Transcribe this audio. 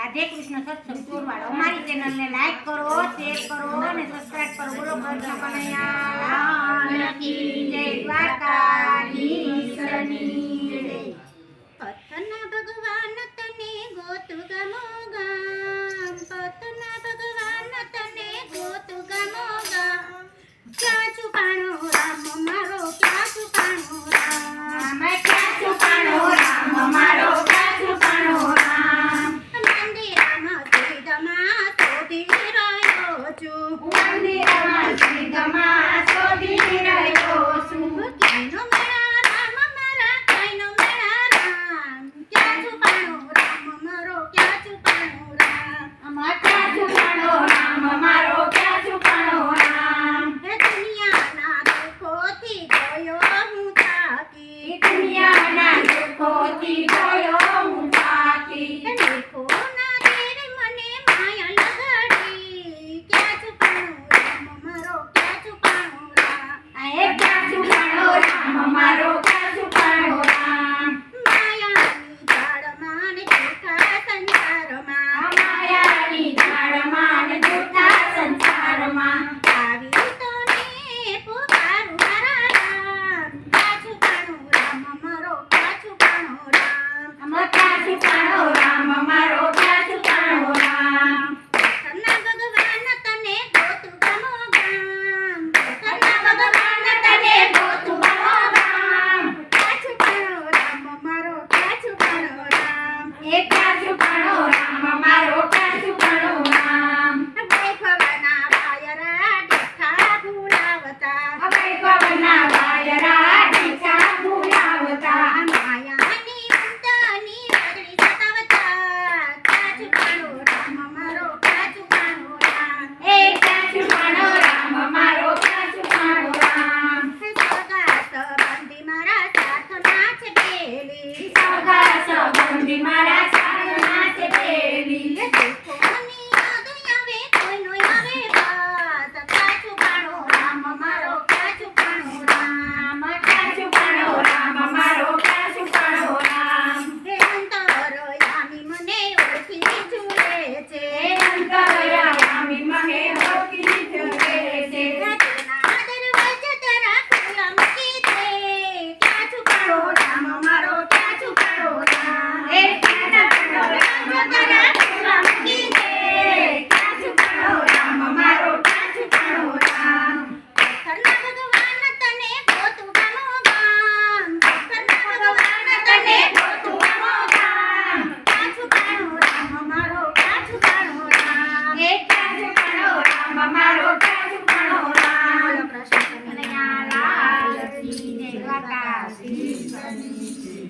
રાધે કૃષ્ણ સત્સંગ ચોરવાળો અમારી ચેનલને લાઈક કરો, શેર કરો અને સબસ્ક્રાઇબ કરો. બોલો કૃષ્ણ કનૈયા કી જય, દ્વારકાધીશની જય. પતના ભગવાન તને ગોતુ ગમો ગામ, પતના ભગવાન તને ગોતુ ગમો ગામ. ક્યાં છુપાણો રામ મારો, ક્યાં છુપાણો રામ, ક્યાં છુપાણો રામ મારો, ક્યાં છુપાણો રામ. મંદિરમાં સીધમાં શોધી રહ્યો છું, મંદિરમાં સીધમાં શોધી રહ્યો છું. ક્યાંનો મેળા રામ મારા, ક્યાંનો મેળા રામ. ક્યાં છુપાણો રામ મારો, ક્યાં છુપાણો રામ. ક્યાં છુપાણો રામ મારો, ક્યાં છુપાણો રામ. દુનિયાના દુઃખોથી ગયો હું થાકી, દુનિયાના દુઃખોથી ગયો હું થાકી. દેખોના ઘેર મને માયા લગાડી. ક્યાં છુપાણો રામ મારો, ક્યાં છુપાણો રામ. ક્યાં છુપાણો રામ મારો, ક્યાં છુપાણો રામ. માયાની ઝાડમાં ને જૂઠા સંસારમાં, માયાની ઝાડમાં ને જૂઠા સંસારમાં આવી તને પુકારું મારા રામ. ક્યાં છુપાણો રામ મારો, ક્યાં છુપાણો રામ. ક્યાં છુપાણો રામ મારો, ક્યાં છુપાણો રામ. કરના ભગવાન તને ગોતું ગમો ગામ, કરના ભગવાન તને ગોતું ગમો ગામ. ક્યાં છુપાણો રામ મારો, ક્યાં છુપાણો રામ. ક્યાં છુપાણો રામ મારો, ક્યાં છુપાણો રામ. વૈભવના વાયરા દેખા ભૂલાવતા, વૈભવના વાયરા ઢીંચા ભૂલાવતા. માયાની ઉંદરની વાદળી સતાવતા. ક્યાં છુપાણો રામ મારો, ક્યાં છુપાણો રામ. ક્યાં છુપાણો રામ મારો, ક્યાં છુપાણો રામ. સગા સંબંધી મારા સાથમાં છે પેલી, સગા સંબંધી મારા સાથમાં છે પેલી. દુઃખોની યાદ આવે કોઈનો આવે બાત. ક્યાં છુપાણો રામ મારો, ક્યાં છુપાણો રામ. ક્યાં છુપાણો રામ મારો, ક્યાં છુપાણો રામ. હે અંતરયામી મને ઓળખી જુએ છે, અંતરયામી મને ઓળખી જુએ છે. તેના દરવાજા તારા ખુલ્લા મૂકી દે. ક્યાં છુપાણો રામ મારો, ક્યાં છુપાણો રામ. ક્યાં છુપાણો રામ તારા ખુલ્લા મૂકી દે. ક્યાં છુપાણો રામ મારો, ક્યાં છુપાણો રામ. પથ્થરના ભગવાન તને ગોતું ગમો ગામ, પથ્થરના ભગવાન તને ગોતું ગમો ગામ. ક્યાં છુપાણો રામ મારો, ક્યાં છુપાણો રામ. ક્યાં છુપાણો રામ મારો, ક્યાં છુપાણો રામ. બોલો કૃષ્ણ કનૈયા લાલ કી જય. દ્વારકાધીશની જય.